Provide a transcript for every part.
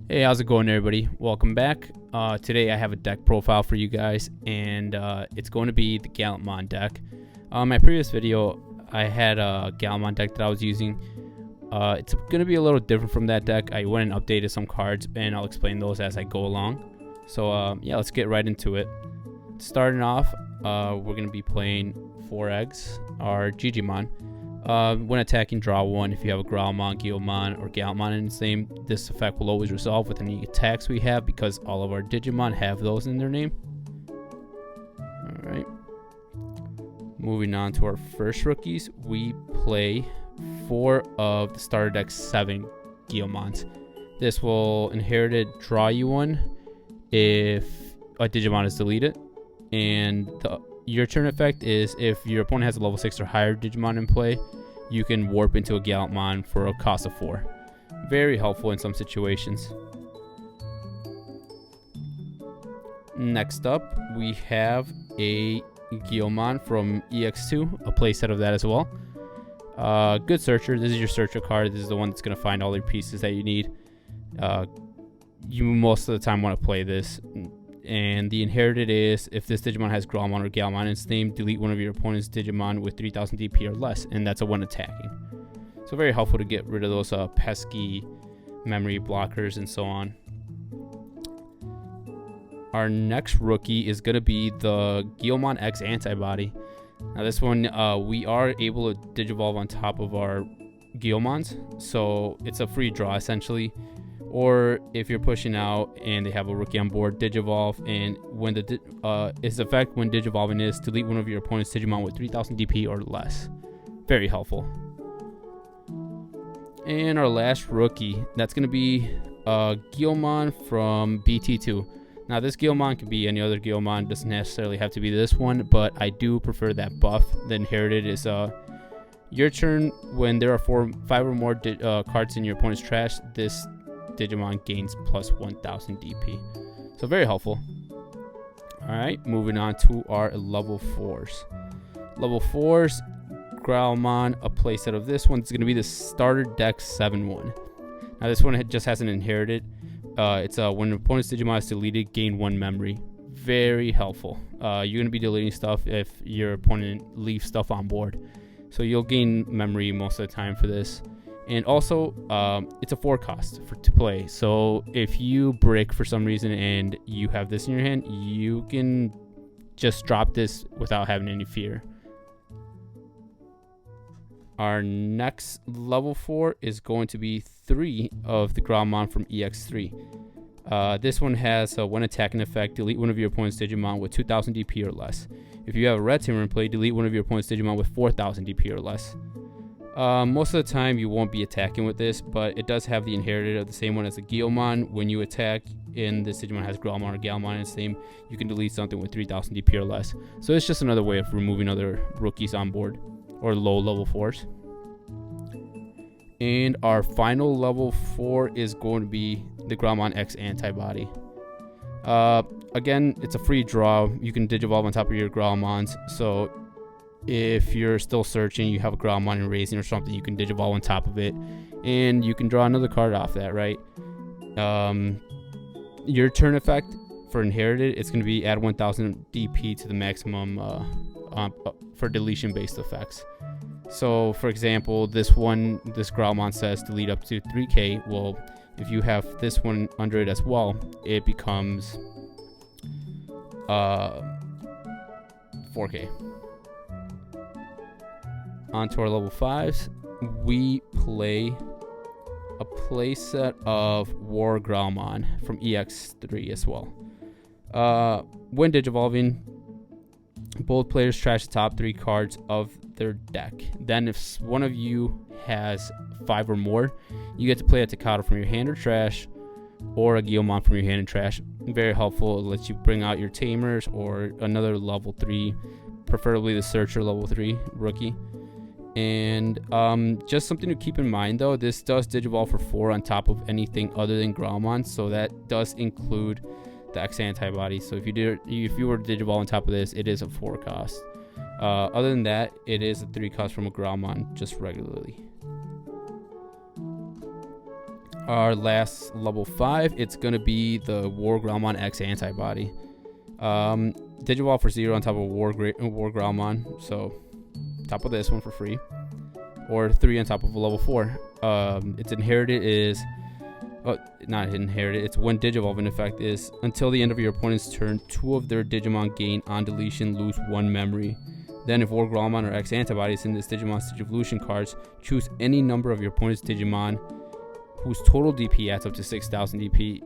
Hey, how's it going, everybody? Welcome back. Today I have a deck profile for you guys, and it's going to be the Gallantmon deck. My previous video, I had a Gallantmon deck that I was using. It's going to be a little different from that deck. I went and updated some cards, and I'll explain those as I go along. So yeah, let's get right into it. Starting off, we're going to be playing 4 eggs, our Digimon. When attacking, draw 1. If you have a Growlmon, Guilmon, or Gallantmon in its name, this effect will always resolve with any attacks we have because all of our Digimon have those in their name. Alright. Moving on to our first rookies, we play 4 of the starter deck's 7 Guilmons. This will inherited draw you 1 if a Digimon is deleted, and your turn effect is if your opponent has a level 6 or higher Digimon in play, you can warp into a Gallantmon for a cost of 4. Very helpful in some situations. Next up, we have a Guilmon from EX2, a playset of that as well. Good searcher. This is your searcher card. This is the one that's going to find all your pieces that you need. You most of the time want to play this. And the inherited is if this Digimon has Growlmon or Gallantmon in its name, delete one of your opponent's Digimon with 3000 DP or less, and that's a 1 attacking. So very helpful to get rid of those pesky memory blockers and so on. Our next rookie is going to be the Guilmon X Antibody. Now this one, we are able to Digivolve on top of our Guilmons, so it's a free draw essentially. Or if you're pushing out and they have a rookie on board, Digivolve, and when its effect when Digivolving is delete one of your opponent's Digimon with 3000 DP or less. Very helpful. And our last rookie, that's going to be Guilmon from BT2. Now this Guilmon could be any other Guilmon, doesn't necessarily have to be this one, but I do prefer that buff. The inherited is your turn when there are 5 or more cards in your opponent's trash. This Digimon gains plus 1000 DP. So very helpful. Alright, moving on to our level 4s. Level 4s, Growlmon, a playset of this one. It's going to be the starter deck 7-1. Now this one just has an inherited. It's when an opponent's Digimon is deleted, gain 1 memory. Very helpful. You're going to be deleting stuff if your opponent leaves stuff on board. So you'll gain memory most of the time for this. And also, it's a 4 cost to play. So if you brick for some reason and you have this in your hand, you can just drop this without having any fear. Our next level 4 is going to be 3 of the Growlmon from EX3. This one has a when attacking effect, delete one of your opponent's Digimon with 2000 DP or less. If you have a red teamer in play, delete one of your opponent's Digimon with 4000 DP or less. Most of the time you won't be attacking with this, but it does have the inherited of the same one as the Guilmon. When you attack and this Digimon has Growlmon or Gallantmon in its name, you can delete something with 3000 DP or less. So it's just another way of removing other rookies on board, or low level 4s. And our final level 4 is going to be the Growlmon X Antibody. Again, it's a free draw. You can Digivolve on top of your Growlmons, so if you're still searching, you have a Growlmon and raising or something, you can Digivolve on top of it, and you can draw another card off that, right? Your turn effect for inherited, it's going to be add 1000 DP to the maximum for deletion based effects. So for example, this Growlmon says delete up to 3k. Well, if you have this one under it as well, it becomes 4k. On to our level 5s, we play a playset of War Growlmon from EX3 as well. When Digivolving, both players trash the top 3 cards of their deck. Then if one of you has 5 or more, you get to play a Takato from your hand or trash, or a Guilmon from your hand and trash. Very helpful. It lets you bring out your Tamers or another level 3, preferably the Searcher level 3 rookie. And just something to keep in mind though, this does Digivolve for 4 on top of anything other than Growlmon, so that does include the X Antibody. So if you were to Digivolve on top of this, it is a 4 cost. Other than that, it is a 3 cost from a Growlmon just regularly. Our last level 5, it's going to be the War Growlmon X Antibody. Digivolve for 0 on top of War Growlmon, so top of this one for free. Or 3 on top of a level 4. Its inherited is... not inherited, it's when Digivolve in effect is until the end of your opponent's turn, 2 of their Digimon gain on deletion lose 1 memory. Then if War Growlmon or X Antibodies in this Digimon's Digivolution cards, choose any number of your opponent's Digimon whose total DP adds up to 6,000 DP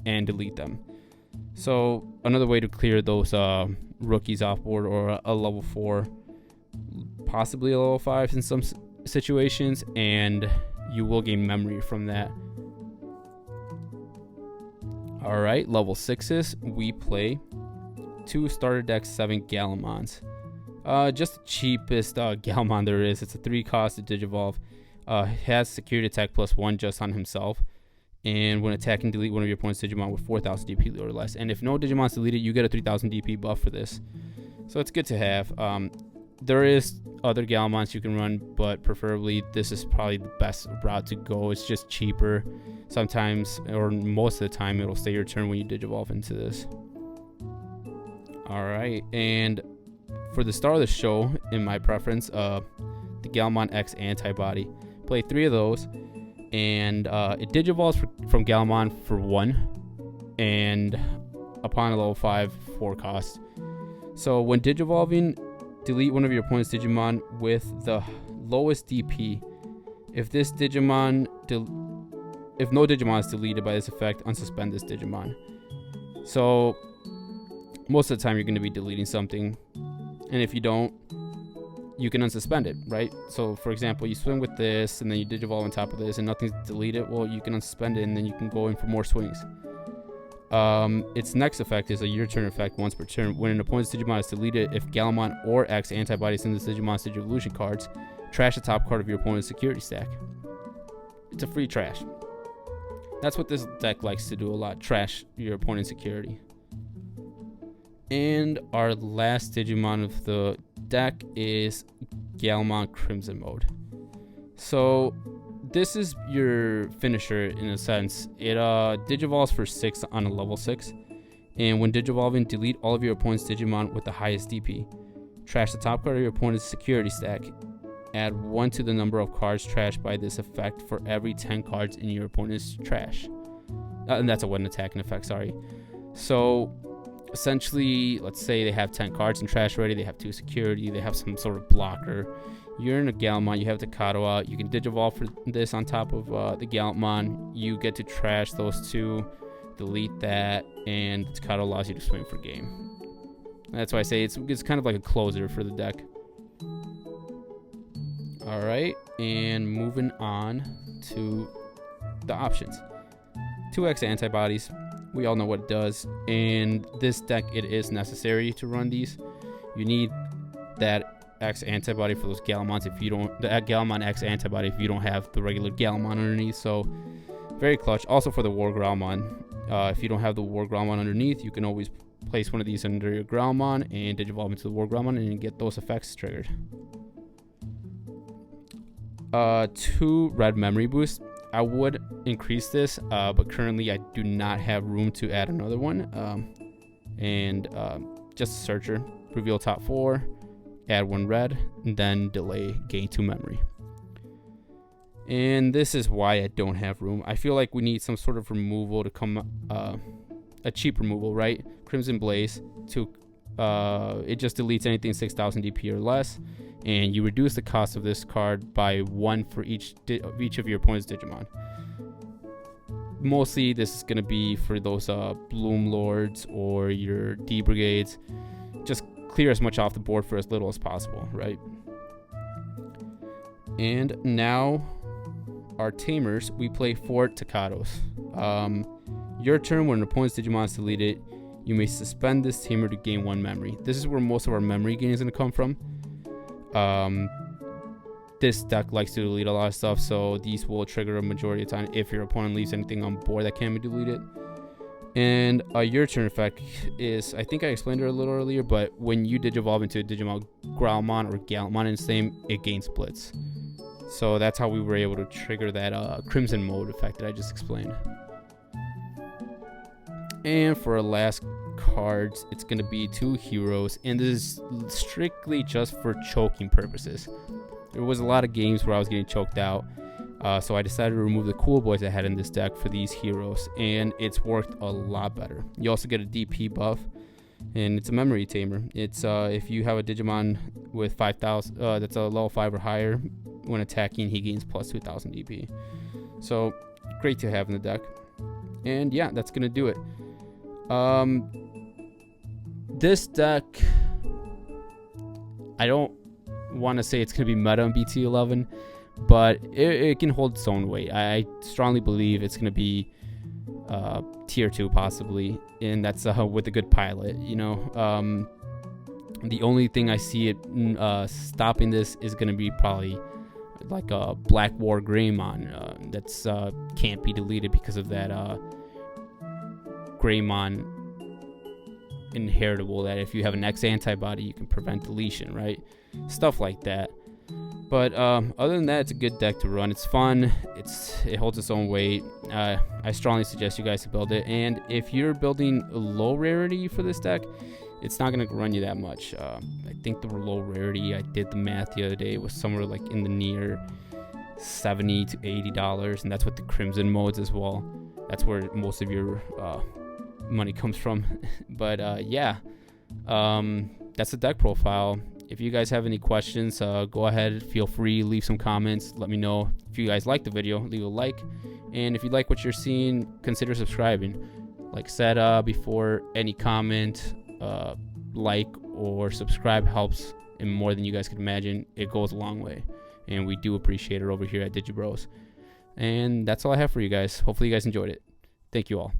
and delete them. So another way to clear those rookies off board, or a level 4, possibly a level 5 in some situations, and you will gain memory from that. Alright, level 6s, we play 2 starter deck 7 Gallantmons. Just the cheapest Gallantmon there is. It's a 3 cost to Digivolve. Has security attack +1 just on himself. And when attacking, delete one of your opponent's Digimon with 4,000 DP or less. And if no Digimon's deleted, you get a 3,000 DP buff for this. So it's good to have. There is other Gallantmons you can run, but preferably this is probably the best route to go. It's just cheaper. Sometimes, or most of the time, it'll stay your turn when you Digivolve into this. Alright, and for the star of the show, in my preference, the Gallantmon X Antibody. Play 3 of those, and it Digivolves from Gallantmon for 1, and upon a level 5, 4 cost. So when Digivolving, delete one of your opponent's Digimon with the lowest DP. If no Digimon is deleted by this effect, unsuspend this Digimon. So most of the time you're going to be deleting something, and if you don't, you can unsuspend it, right? So for example, you swing with this, and then you Digivolve on top of this, and nothing's deleted. Well, you can unsuspend it, and then you can go in for more swings. Its next effect is a your turn effect once per turn. When an opponent's Digimon is deleted, if Gallantmon or X Antibodies in this Digimon's Digivolution cards, trash the top card of your opponent's security stack. It's a free trash. That's what this deck likes to do a lot, trash your opponent's security. And our last Digimon of the deck is Gallantmon Crimson Mode. So this is your finisher in a sense. It Digivolves for 6 on a level 6. And when Digivolving, delete all of your opponent's Digimon with the highest DP. Trash the top card of your opponent's security stack. Add 1 to the number of cards trashed by this effect for every 10 cards in your opponent's trash. And that's a 1 attacking effect, sorry. So essentially, let's say they have 10 cards in trash already, they have 2 security, they have some sort of blocker. You're in a Gallantmon, you have Takato out, you can Digivolve for this on top of the Gallantmon. You get to trash those 2, delete that, and Takato allows you to swing for game. That's why I say it's kind of like a closer for the deck. Alright, and moving on to the options. 2X Antibodies. We all know what it does. In this deck, it is necessary to run these. You need that X Antibody for those Gallantmons if you don't... The Gallantmon X Antibody if you don't have the regular Gallantmon underneath. So, very clutch. Also for the War Growlmon. If you don't have the War Growlmon underneath, you can always place one of these under your Growlmon and Digivolve into the War Growlmon and get those effects triggered. 2 red memory boosts. I would increase this, but currently I do not have room to add another one. Just a searcher. Reveal top 4, add 1 red, and then delay, gain 2 memory. And this is why I don't have room. I feel like we need some sort of removal to come, a cheap removal, right? Crimson Blaze, it just deletes anything 6,000 DP or less. And you reduce the cost of this card by 1 for each of your opponent's Digimon. Mostly this is going to be for those Bloom Lords or your D Brigades. Just clear as much off the board for as little as possible, right? And now our Tamers, we play 4 Takatos. Your turn, when an opponent's Digimon is deleted, you may suspend this Tamer to gain 1 memory. This is where most of our memory gain is going to come from. This deck likes to delete a lot of stuff, so these will trigger a majority of the time if your opponent leaves anything on board that can be deleted. And your turn effect is, I think I explained it a little earlier, but when you Digivolve into a Digimon Growlmon or Gallantmon in its name, it gains splits. So that's how we were able to trigger that Crimson mode effect that I just explained. And for our last cards, it's going to be 2 heroes, and this is strictly just for choking purposes. There was a lot of games where I was getting choked out, so I decided to remove the cool boys I had in this deck for these heroes, and it's worked a lot better. You also get a DP buff, and it's a memory tamer. It's if you have a Digimon with 5,000 that's a level 5 or higher, when attacking he gains plus 2,000 DP. So great to have in the deck. And yeah, that's gonna do it. This deck, I don't want to say it's going to be meta on BT11, but it can hold its own weight. I strongly believe it's going to be tier 2 possibly, and that's with a good pilot. You know, the only thing I see it stopping this is going to be probably like a Black War Greymon that's can't be deleted because of that Greymon inheritable, that if you have an X antibody you can prevent deletion, right? Stuff like that. But other than that, it's a good deck to run. It's fun. It holds its own weight. I strongly suggest you guys to build it. And if you're building low rarity for this deck, it's not going to run you that much. I think the low rarity, I did the math the other day, was somewhere like in the near $70 to $80, and that's with the Crimson modes as well. That's where most of your money comes from. But yeah, that's the deck profile. If you guys have any questions, go ahead, feel free, leave some comments, let me know. If you guys like the video, leave a like, and if you like what you're seeing, consider subscribing. Like I said before, any comment, like or subscribe helps in more than you guys could imagine. It goes a long way, and we do appreciate it over here at DigiBros. And that's all I have for you guys. Hopefully you guys enjoyed it. Thank you all.